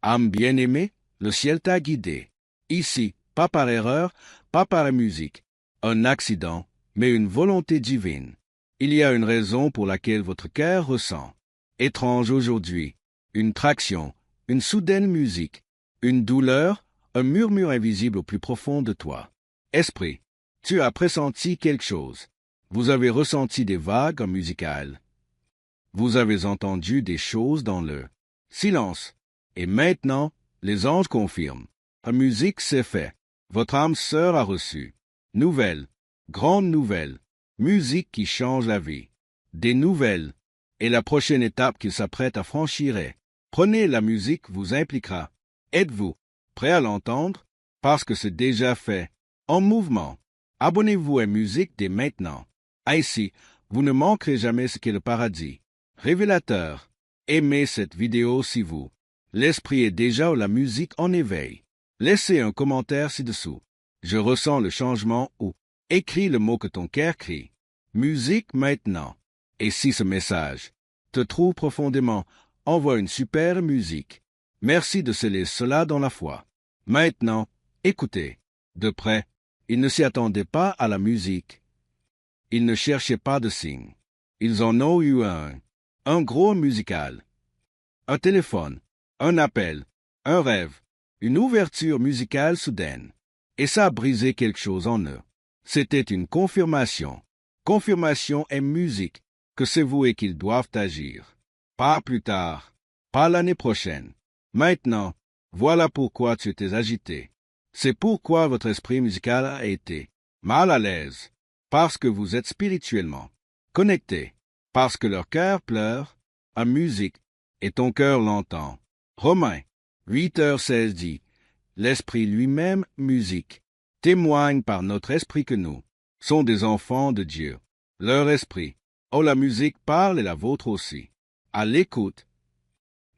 Âme bien-aimée, le ciel t'a guidé. Ici, pas par erreur, pas par la musique, un accident, mais une volonté divine. Il y a une raison pour laquelle votre cœur ressent. Étrange aujourd'hui, une traction, une soudaine musique, une douleur, un murmure invisible au plus profond de toi. Esprit, tu as pressenti quelque chose. Vous avez ressenti des vagues musicales. Vous avez entendu des choses dans le silence. Et maintenant, les anges confirment. La musique s'est faite. Votre âme sœur a reçu. Nouvelle, grande nouvelle, musique qui change la vie. Des nouvelles. Et la prochaine étape qu'il s'apprête à franchir est, prenez la musique vous impliquera. Êtes-vous prêt à l'entendre? Parce que c'est déjà fait. En mouvement. Abonnez-vous à musique dès maintenant. Ainsi, vous ne manquerez jamais ce qu'est le paradis. Révélateur. Aimez cette vidéo si vous. L'esprit est déjà ou la musique en éveil. Laissez un commentaire ci-dessous. Je ressens le changement ou écris le mot que ton cœur crie. Musique maintenant. Et si ce message te trouve profondément, envoie une super musique. Merci de sceller cela dans la foi. Maintenant, écoutez. De près, ils ne s'y attendaient pas à la musique. Ils ne cherchaient pas de signe. Ils en ont eu un gros musical. Un téléphone, un appel, un rêve, une ouverture musicale soudaine. Et ça a brisé quelque chose en eux. C'était une confirmation. Confirmation et musique que c'est vous et qu'ils doivent agir. Pas plus tard, pas l'année prochaine. Maintenant, voilà pourquoi tu étais agité. C'est pourquoi votre esprit musical a été mal à l'aise. Parce que vous êtes spirituellement connecté. Parce que leur cœur pleure à musique et ton cœur l'entend. Romains 8h16 dit, l'Esprit lui-même, musique, témoigne par notre esprit que nous sommes des enfants de Dieu. Leur esprit, oh la musique parle et la vôtre aussi. À l'écoute,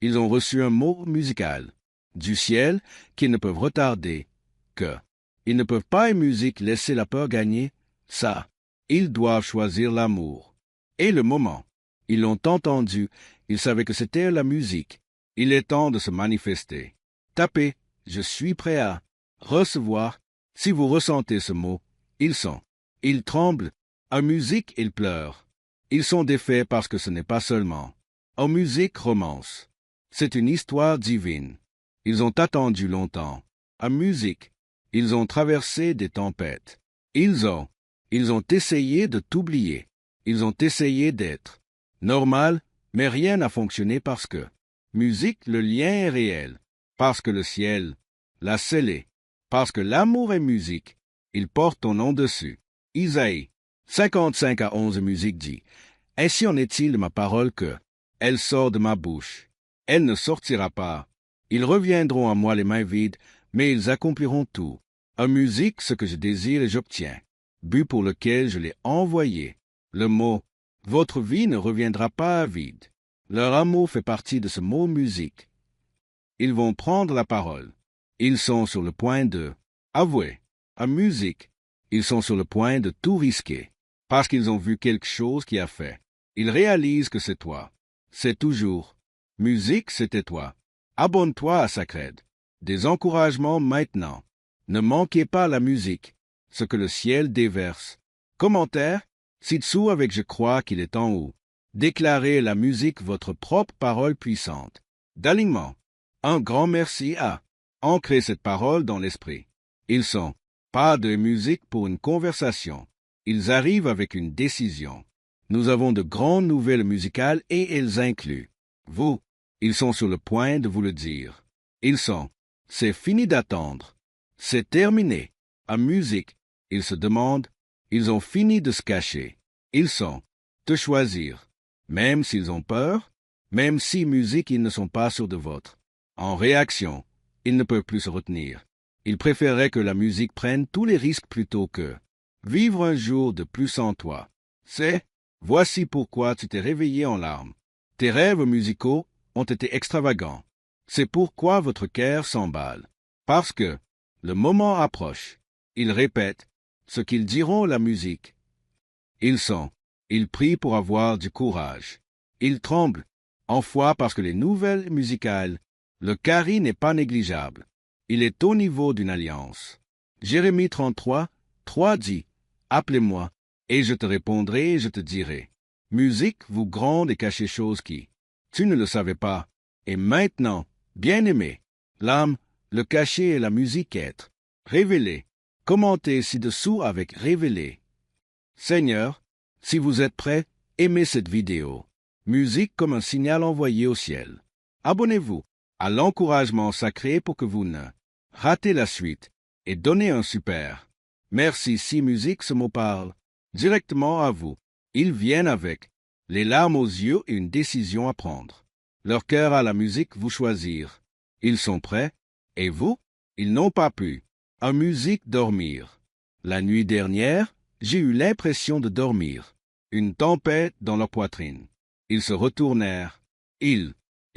ils ont reçu un mot musical du ciel qu'ils ne peuvent retarder que. Ils ne peuvent pas et musique laisser la peur gagner, ça. Ils doivent choisir l'amour. Et le moment. Ils l'ont entendu, ils savaient que c'était la musique. Il est temps de se manifester. Tapez, je suis prêt à recevoir. Si vous ressentez ce mot, ils sont. Ils tremblent. En musique, ils pleurent. Ils sont défaits parce que ce n'est pas seulement. En musique, romance. C'est une histoire divine. Ils ont attendu longtemps. En musique, ils ont traversé des tempêtes. Ils ont essayé de t'oublier. Ils ont essayé d'être normal, mais rien n'a fonctionné parce que, musique, le lien est réel, parce que le ciel l'a scellé, parce que l'amour est musique, il porte ton nom dessus. Isaïe 55:11 musique dit, ainsi en est-il de ma parole que, elle sort de ma bouche, elle ne sortira pas. Ils reviendront à moi les mains vides, mais ils accompliront tout. En musique, ce que je désire et j'obtiens, but pour lequel je l'ai envoyé. Le mot, votre vie ne reviendra pas à vide. Leur amour fait partie de ce mot musique. Ils vont prendre la parole. Ils sont sur le point de avouer. En musique, ils sont sur le point de tout risquer, parce qu'ils ont vu quelque chose qui a fait. Ils réalisent que c'est toi. C'est toujours. Musique, c'était toi. Abonne-toi à Sacred. Des encouragements maintenant. Ne manquez pas la musique, ce que le ciel déverse. Commentaire, ci-dessous avec je crois qu'il est en haut. Déclarez la musique votre propre parole puissante. D'alignement. Un grand merci à ancrer cette parole dans l'esprit. Ils sont pas de musique pour une conversation. Ils arrivent avec une décision. Nous avons de grandes nouvelles musicales et elles incluent vous. Ils sont sur le point de vous le dire. Ils sont. C'est fini d'attendre. C'est terminé. En musique, ils se demandent. Ils ont fini de se cacher. Ils sont. Te choisir. Même s'ils ont peur, même si musique ils ne sont pas sûrs de votre. En réaction, ils ne peuvent plus se retenir. Ils préféreraient que la musique prenne tous les risques plutôt que vivre un jour de plus en toi. Voici pourquoi tu t'es réveillé en larmes. Tes rêves musicaux ont été extravagants. C'est pourquoi votre cœur s'emballe. Parce que le moment approche. Ils répètent ce qu'ils diront la musique. Ils prient pour avoir du courage. Ils tremblent, en foi parce que les nouvelles musicales Le carré n'est pas négligeable. Il est au niveau d'une alliance. Jérémie 33, 3 dit, « Appelez-moi, et je te répondrai et je te dirai. Musique, vous gronde et cachez choses qui, tu ne le savais pas. Et maintenant, bien-aimé, l'âme, le cachet et la musique être. Révélez. Commentez ci-dessous avec révélez. Seigneur, si vous êtes prêts, aimez cette vidéo. Musique comme un signal envoyé au ciel. Abonnez-vous à l'encouragement sacré pour que vous ne ratez la suite et donnez un super. Merci si musique ce mot parle directement à vous. Ils viennent avec les larmes aux yeux et une décision à prendre. Leur cœur à la musique vous choisir. Ils sont prêts, et vous, ils n'ont pas pu. En musique dormir. La nuit dernière, j'ai eu l'impression de dormir. Une tempête dans leur poitrine. Ils se retournèrent. Ils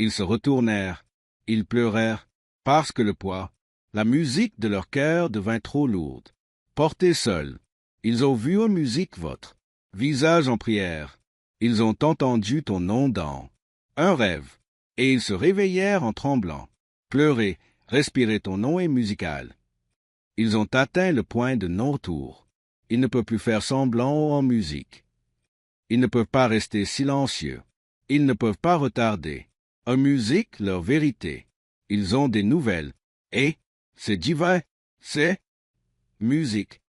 se retournèrent. Ils pleurèrent, parce que le poids, la musique de leur cœur devint trop lourde. Portés seuls, ils ont vu en musique votre visage en prière. Ils ont entendu ton nom dans un rêve, et ils se réveillèrent en tremblant. Pleurer, respirer ton nom est musical. Ils ont atteint le point de non-retour. Ils ne peuvent plus faire semblant en musique. Ils ne peuvent pas rester silencieux. Ils ne peuvent pas retarder. En musique, leur vérité. Ils ont des nouvelles. Et c'est divin. C'est musique.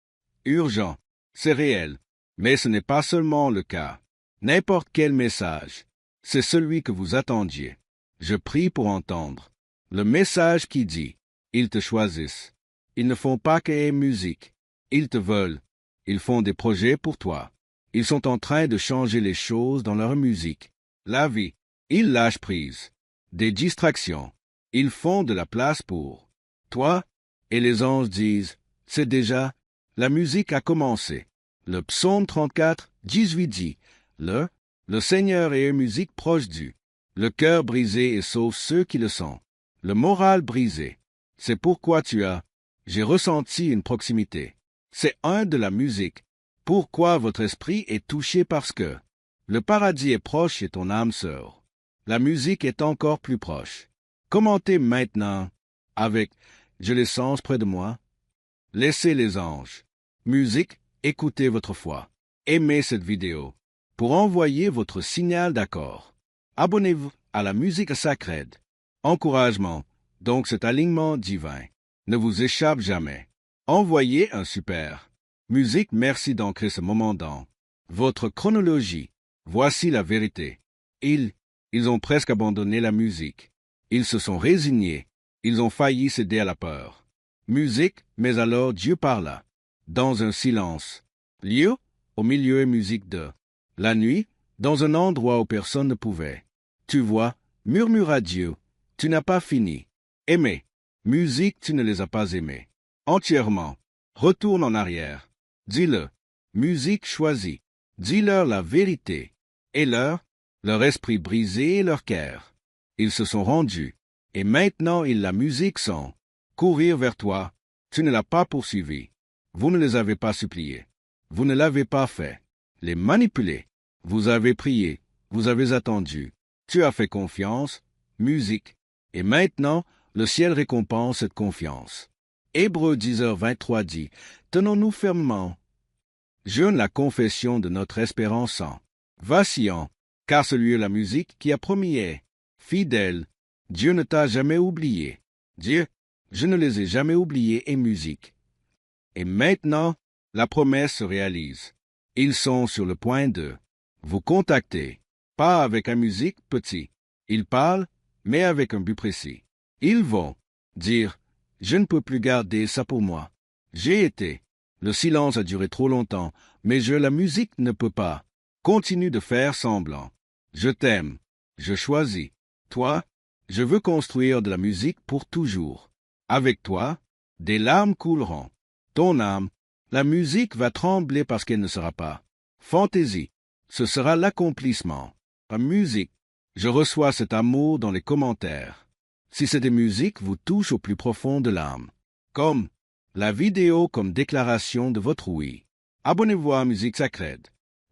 Urgent. C'est réel. Mais ce n'est pas seulement le cas. N'importe quel message. C'est celui que vous attendiez. Je prie pour entendre. Le message qui dit, ils te choisissent. Ils ne font pas que musique. Ils te veulent. Ils font des projets pour toi. Ils sont en train de changer les choses dans leur musique. La vie. Ils lâchent prise. Des distractions. Ils font de la place pour toi. Et les anges disent, c'est déjà, la musique a commencé. Le psaume 34, 18 dit, le Seigneur est une musique proche du. Le cœur brisé et sauve ceux qui le sont. Le moral brisé. C'est pourquoi j'ai ressenti une proximité. C'est un de la musique. Pourquoi votre esprit est touché parce que le paradis est proche et ton âme sœur. La musique est encore plus proche. Commentez maintenant avec je les sens près de moi. Laissez les anges. Musique, écoutez votre foi. Aimez cette vidéo. Pour envoyer votre signal d'accord. Abonnez-vous à la musique sacrée. Encouragement, donc cet alignement divin, ne vous échappe jamais. Envoyez un super. Musique, merci d'ancrer ce moment dans votre chronologie. Voici la vérité. Ils ont presque abandonné la musique. Ils se sont résignés. Ils ont failli céder à la peur. Musique, mais alors Dieu parla. Dans un silence. Lieu, au milieu musique de la nuit, dans un endroit où personne ne pouvait. Tu vois, murmura Dieu, tu n'as pas fini. Aimé. Musique, tu ne les as pas aimés. Entièrement. Retourne en arrière. Dis-le. Musique choisie. Dis-leur la vérité. Et leur esprit brisé et leur cœur. Ils se sont rendus. Et maintenant la musique sont courir vers toi. Tu ne l'as pas poursuivi. Vous ne les avez pas suppliés. Vous ne l'avez pas fait. Les manipuler. Vous avez prié. Vous avez attendu. Tu as fait confiance. Musique. Et maintenant, le ciel récompense cette confiance. Hébreux 10h23 dit, tenons-nous fermement. Jeûne la confession de notre espérance en vacillant, car celui est la musique qui a promis est fidèle. Dieu ne t'a jamais oublié. Dieu, je ne les ai jamais oubliés et musique. Et maintenant, la promesse se réalise. Ils sont sur le point de vous contacter, pas avec un musique petit. Ils parlent, mais avec un but précis. Ils vont dire, je ne peux plus garder ça pour moi. J'ai été. Le silence a duré trop longtemps, mais la musique ne peut pas. Continue de faire semblant. Je t'aime. Je choisis. Toi, je veux construire de la musique pour toujours. Avec toi, des larmes couleront. Ton âme, la musique va trembler parce qu'elle ne sera pas. Fantaisie, ce sera l'accomplissement. La musique, je reçois cet amour dans les commentaires. Si cette musique vous touche au plus profond de l'âme, comme la vidéo comme déclaration de votre oui. Abonnez-vous à Musique Sacrée.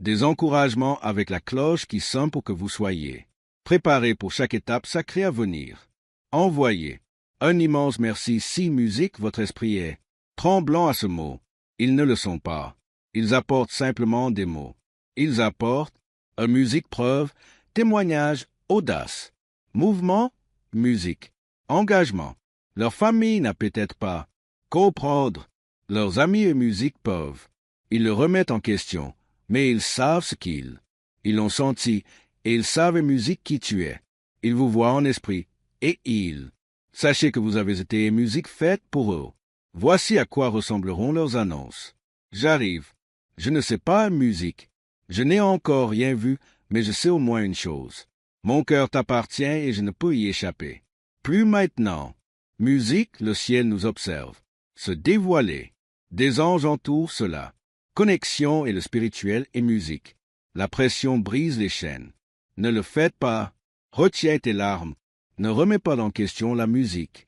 Des encouragements avec la cloche qui sonne pour que vous soyez préparés pour chaque étape sacrée à venir. envoyez. Un immense merci si musique votre esprit est tremblant à ce mot. Ils ne le sont pas. Ils apportent simplement des mots. Ils apportent une musique preuve, témoignage, audace. Mouvement, musique. Engagement. Leur famille n'a peut-être pas comprendre. Leurs amis et musique peuvent. Ils le remettent en question, mais ils savent ce qu'ils. Ils l'ont senti, et ils savent et musique qui tu es. Ils vous voient en esprit, et ils. Sachez que vous avez été musique faite pour eux. Voici à quoi ressembleront leurs annonces. J'arrive. Je ne sais pas musique. Je n'ai encore rien vu, mais je sais au moins une chose. Mon cœur t'appartient et je ne peux y échapper. Plus maintenant. Musique, le ciel nous observe. Se dévoiler. Des anges entourent cela. Connexion et le spirituel et musique. La pression brise les chaînes. Ne le faites pas. Retiens tes larmes. Ne remets pas en question la musique.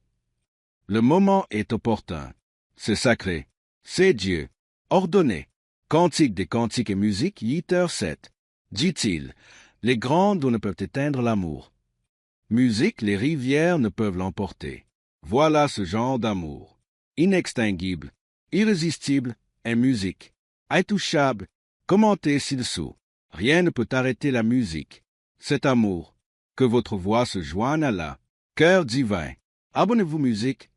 Le moment est opportun. C'est sacré. C'est Dieu. Ordonné. Cantique des cantiques et musique, Yiter 7. Dit-il, les grandes eaux ne peuvent éteindre l'amour. Musique, les rivières ne peuvent l'emporter. Voilà ce genre d'amour. Inextinguible, irrésistible, est musique. Intouchable, commenté ci-dessous. Rien ne peut arrêter la musique. Cet amour. Que votre voix se joigne à la cœur divin. Abonnez-vous musique.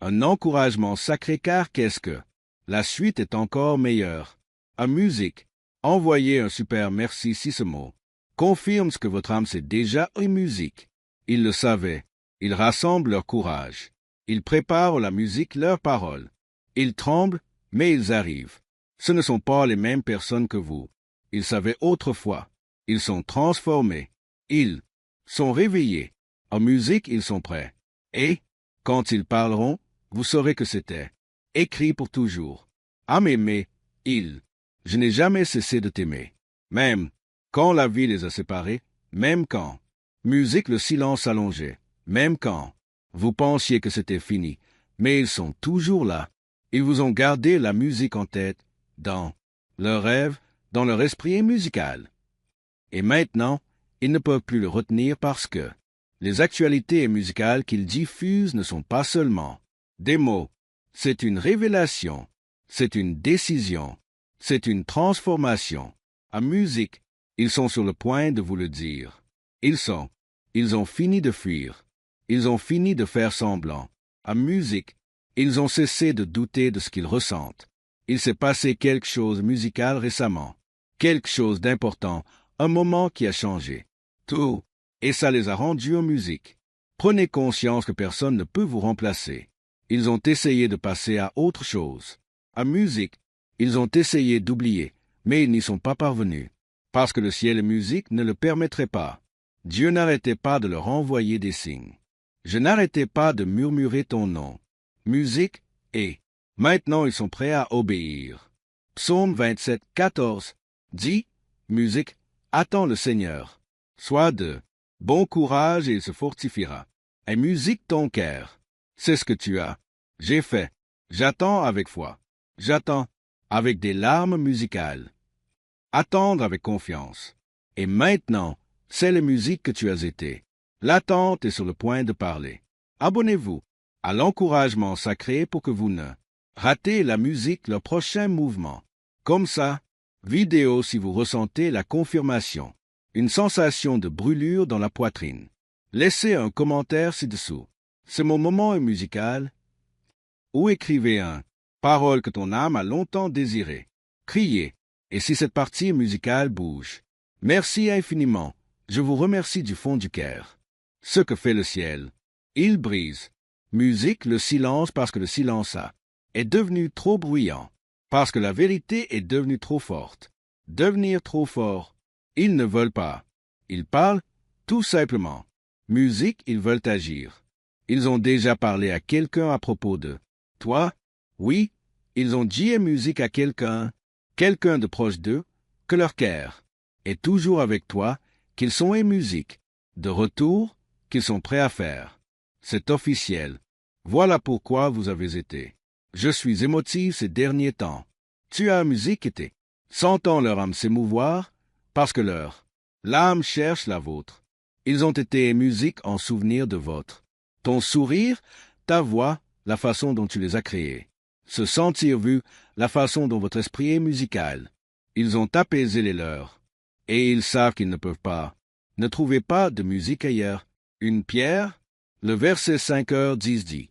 Un encouragement sacré car qu'est-ce que? La suite est encore meilleure. À musique. Envoyez un super merci si ce mot confirme ce que votre âme sait déjà en musique. Ils le savaient. Ils rassemblent leur courage. Ils préparent la musique leurs paroles. Ils tremblent, mais ils arrivent. Ce ne sont pas les mêmes personnes que vous. Ils savaient autrefois. Ils sont transformés. Ils sont réveillés. En musique, ils sont prêts. Et, quand ils parleront, vous saurez que c'était écrit pour toujours. À m'aimer, ils. Je n'ai jamais cessé de t'aimer. Même quand la vie les a séparés, même quand. Musique, le silence allongé. Même quand. Vous pensiez que c'était fini, mais ils sont toujours là. Ils vous ont gardé la musique en tête, dans leur rêve, dans leur esprit musical. Et maintenant, ils ne peuvent plus le retenir parce que les actualités musicales qu'ils diffusent ne sont pas seulement des mots. C'est une révélation, c'est une décision, c'est une transformation. En musique, ils sont sur le point de vous le dire. Ils ont fini de fuir. Ils ont fini de faire semblant. En musique, ils ont cessé de douter de ce qu'ils ressentent. Il s'est passé quelque chose de musical récemment, quelque chose d'important, un moment qui a changé. Tout, et ça les a rendus en musique. Prenez conscience que personne ne peut vous remplacer. Ils ont essayé de passer à autre chose. En musique, ils ont essayé d'oublier, mais ils n'y sont pas parvenus, parce que le ciel et musique ne le permettraient pas. Dieu n'arrêtait pas de leur envoyer des signes. Je n'arrêtais pas de murmurer ton nom. Musique, et maintenant ils sont prêts à obéir. Psaume 27, 14 dit, musique, attends le Seigneur. Sois de bon courage et il se fortifiera. Et musique ton cœur. C'est ce que tu as. J'ai fait. J'attends avec foi. J'attends avec des larmes musicales. Attendre avec confiance. Et maintenant, c'est la musique que tu as été. L'attente est sur le point de parler. Abonnez-vous à l'encouragement sacré pour que vous ne ratez la musique, le prochain mouvement. Comme ça, vidéo si vous ressentez la confirmation, une sensation de brûlure dans la poitrine. Laissez un commentaire ci-dessous. C'est mon moment musical. Ou écrivez un parole que ton âme a longtemps désirée. Criez. Et si cette partie musicale bouge. Merci infiniment. Je vous remercie du fond du cœur. Ce que fait le ciel. Il brise. Musique, le silence parce que le silence est devenu trop bruyant. Parce que la vérité est devenue trop forte. Devenir trop fort. Ils ne veulent pas. Ils parlent tout simplement. Musique, ils veulent agir. Ils ont déjà parlé à quelqu'un à propos de toi. Oui, ils ont dit musique à quelqu'un de proche d'eux, que leur cœur est toujours avec toi, qu'ils sont et musique, de retour, qu'ils sont prêts à faire. C'est officiel. Voilà pourquoi vous avez été. Je suis émotif ces derniers temps. Tu as musique été. Sentant leur âme s'émouvoir, parce que l'âme cherche la vôtre. Ils ont été musique en souvenir de votre Ton sourire, ta voix, la façon dont tu les as créés. Se sentir vu, la façon dont votre esprit est musical. Ils ont apaisé les leurs. Et ils savent qu'ils ne peuvent pas. Ne trouvez pas de musique ailleurs. Une pierre, le verset 5h 10 dit,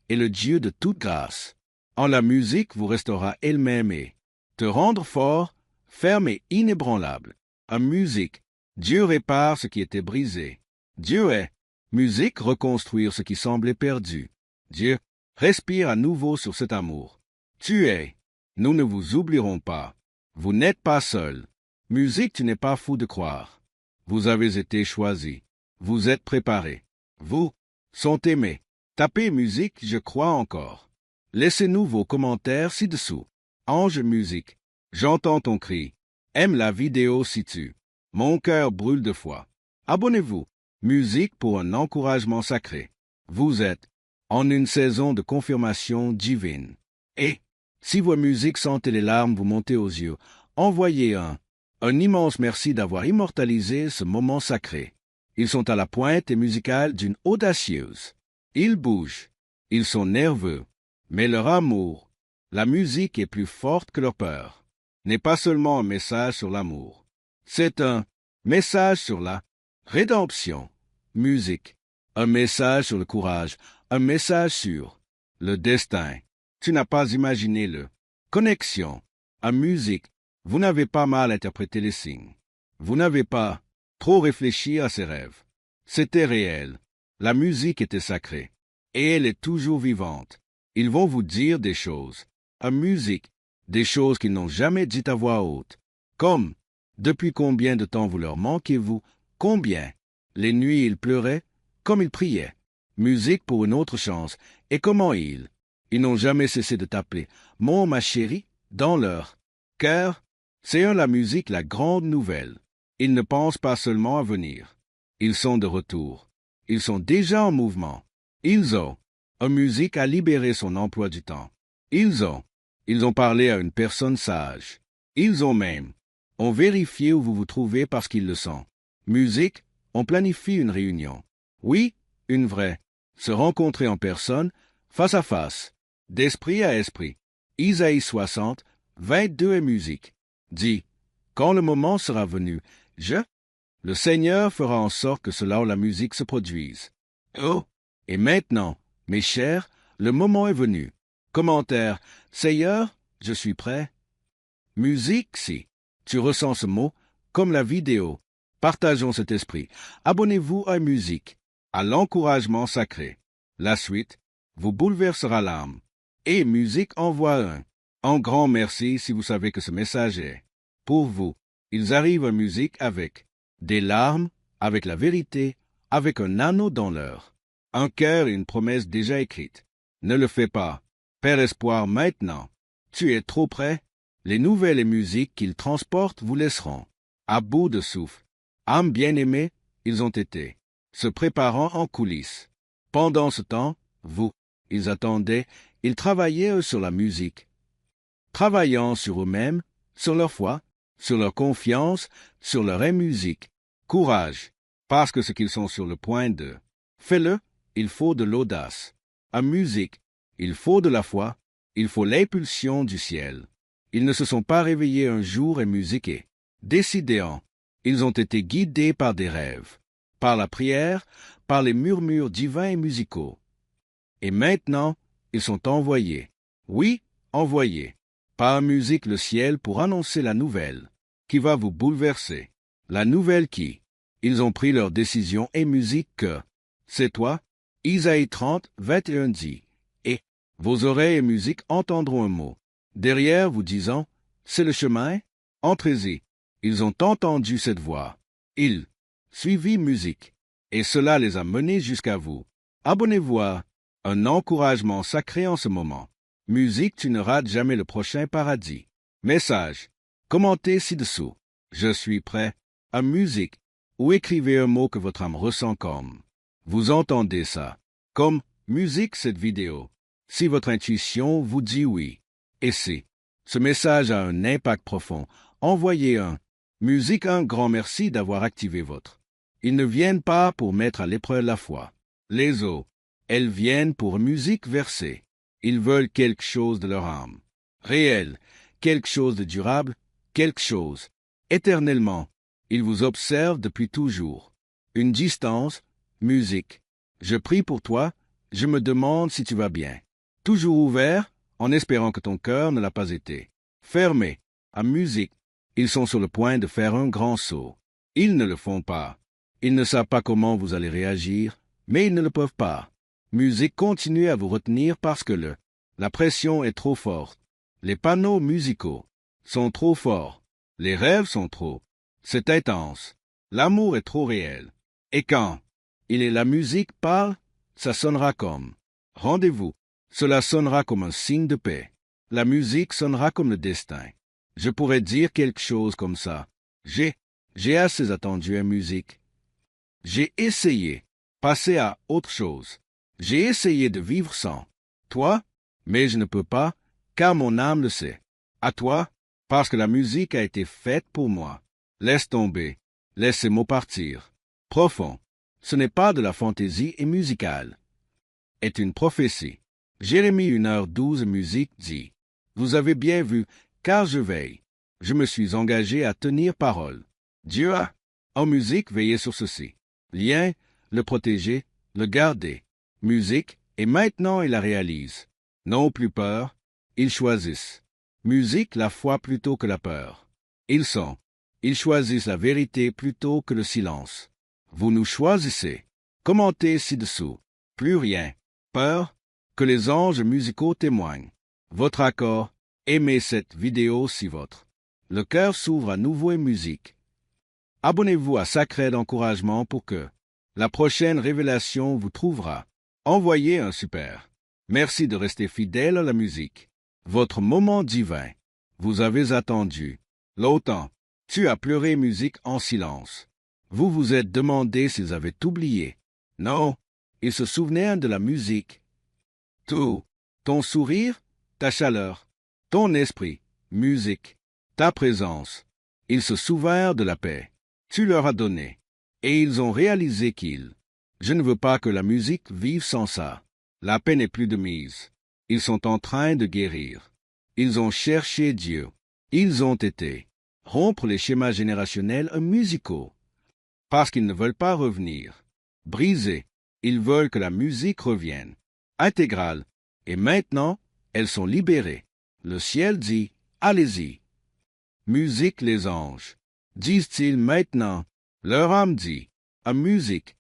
est le Dieu de toute grâce. En la musique vous restera elle-même et te rendre fort, ferme et inébranlable. En musique, Dieu répare ce qui était brisé. Dieu est. Musique, reconstruire ce qui semblait perdu. Dieu, respire à nouveau sur cet amour. Tu es. Nous ne vous oublierons pas. Vous n'êtes pas seul. Musique, tu n'es pas fou de croire. Vous avez été choisi. Vous êtes préparés. Vous sont aimés. Tapez musique, je crois encore. Laissez-nous vos commentaires ci-dessous. Ange musique, j'entends ton cri. Aime la vidéo si tu. Mon cœur brûle de foi. Abonnez-vous. Musique pour un encouragement sacré. Vous êtes en une saison de confirmation divine. Et, si vos musiques sentent les larmes vous monter aux yeux, envoyez un immense merci d'avoir immortalisé ce moment sacré. Ils sont à la pointe et musicale d'une audacieuse. Ils bougent. Ils sont nerveux. Mais leur amour, la musique est plus forte que leur peur, n'est pas seulement un message sur l'amour. C'est un message sur la rédemption. Musique. Un message sur le courage. Un message sur le destin. Tu n'as pas imaginé le connexion. En musique, vous n'avez pas mal interprété les signes. Vous n'avez pas trop réfléchi à ses rêves. C'était réel. La musique était sacrée. Et elle est toujours vivante. Ils vont vous dire des choses. En musique, des choses qu'ils n'ont jamais dites à voix haute. Comme, depuis combien de temps vous leur manquez-vous? Combien? Les nuits ils pleuraient, comme ils priaient. Musique pour une autre chance. Et comment ils n'ont jamais cessé de t'appeler mon ma chérie dans leur cœur. C'est la musique la grande nouvelle. Ils ne pensent pas seulement à venir. Ils sont de retour. Ils sont déjà en mouvement. Ils ont musique a libéré son emploi du temps. Ils ont parlé à une personne sage. Ils ont vérifié où vous vous trouvez parce qu'ils le sont. Musique, on planifie une réunion. Oui, une vraie. Se rencontrer en personne, face à face, d'esprit à esprit. Isaïe 60, 22 et musique. Dit, quand le moment sera venu, le Seigneur fera en sorte que cela ou la musique se produise. Oh, et maintenant, mes chers, le moment est venu. Commentaire, Seigneur, je suis prêt. Musique, si tu ressens ce mot, comme la vidéo, partageons cet esprit. Abonnez-vous à musique, à l'encouragement sacré. La suite vous bouleversera l'âme. Et musique envoie un grand merci si vous savez que ce message est pour vous. Ils arrivent à musique avec des larmes, avec la vérité, avec un anneau dans l'heure. Un cœur et une promesse déjà écrite. Ne le fais pas. Père espoir maintenant. Tu es trop près. Les nouvelles et musiques qu'ils transportent vous laisseront à bout de souffle. Âmes bien-aimées, ils ont été, se préparant en coulisses. Pendant ce temps, ils attendaient, ils travaillaient sur la musique. Travaillant sur eux-mêmes, sur leur foi, sur leur confiance, sur leur musique. Courage, parce que ce qu'ils sont sur le point de. Fais-le. Il faut de l'audace. En musique, il faut de la foi, il faut l'impulsion du ciel. Ils ne se sont pas réveillés un jour et musiqués. Décidés en. Ils ont été guidés par des rêves, par la prière, par les murmures divins et musicaux. Et maintenant, ils sont envoyés. Oui, envoyés. Par musique le ciel pour annoncer la nouvelle, qui va vous bouleverser. La nouvelle qui. Ils ont pris leur décision et musique que. C'est toi. Isaïe 30, 21 dit, et vos oreilles et musique entendront un mot, derrière vous disant, c'est le chemin, entrez-y. Ils ont entendu cette voix. Ils suivi musique, et cela les a menés jusqu'à vous. Abonnez-vous à un encouragement sacré en ce moment. Musique, tu ne rates jamais le prochain paradis. Message. Commentez ci-dessous. Je suis prêt. À musique, ou écrivez un mot que votre âme ressent comme. Vous entendez ça. Comme musique cette vidéo. Si votre intuition vous dit oui. Et si ce message a un impact profond, envoyez un musique un grand merci d'avoir activé votre. Ils ne viennent pas pour mettre à l'épreuve la foi. Les os. Elles viennent pour musique versée. Ils veulent quelque chose de leur âme. Réel, quelque chose de durable, quelque chose. Éternellement. Ils vous observent depuis toujours. Une distance, musique. Je prie pour toi, je me demande si tu vas bien. Toujours ouvert, en espérant que ton cœur ne l'a pas été. Fermé, à musique. Ils sont sur le point de faire un grand saut. Ils ne le font pas. Ils ne savent pas comment vous allez réagir, mais ils ne le peuvent pas. Musique continue à vous retenir parce que la pression est trop forte. Les panneaux musicaux sont trop forts. Les rêves sont trop. C'est intense. L'amour est trop réel. Et quand la musique parle, ça sonnera comme rendez-vous. Cela sonnera comme un signe de paix. La musique sonnera comme le destin. Je pourrais dire quelque chose comme ça. J'ai assez attendu la musique. J'ai essayé. Passer à autre chose. J'ai essayé de vivre sans toi, mais je ne peux pas, car mon âme le sait. À toi, parce que la musique a été faite pour moi. Laisse tomber. Laissez-moi partir. Profond. Ce n'est pas de la fantaisie et musicale. Est une prophétie. Jérémie 1h12 musique dit. Vous avez bien vu, car je veille. Je me suis engagé à tenir parole. Dieu a, en musique, veillé sur ceci. Lien, le protéger, le garder. Musique, et maintenant il la réalise. Non plus peur, ils choisissent. Musique, la foi plutôt que la peur. Ils choisissent la vérité plutôt que le silence. Vous nous choisissez. Commentez ci-dessous. Plus rien. Peur, que les anges musicaux témoignent. Votre accord, aimez cette vidéo si votre le cœur s'ouvre à nouveau et musique. Abonnez-vous à Sacré d'encouragement pour que la prochaine révélation vous trouvera. Envoyez un super. Merci de rester fidèle à la musique. Votre moment divin. Vous avez attendu longtemps. Tu as pleuré musique en silence. Vous vous êtes demandé s'ils avaient oublié. Non, ils se souvenaient de la musique. Tout. Ton sourire, ta chaleur, ton esprit, musique, ta présence. Ils se souvinrent de la paix. Tu leur as donné. Et ils ont réalisé je ne veux pas que la musique vive sans ça. La paix n'est plus de mise. Ils sont en train de guérir. Ils ont cherché Dieu. Ils ont été rompre les schémas générationnels musicaux. Parce qu'ils ne veulent pas revenir. Briser. Ils veulent que la musique revienne. Intégrale. Et maintenant, elles sont libérées. Le ciel dit, allez-y. Musique les anges. Disent-ils maintenant. Leur âme dit, à musique.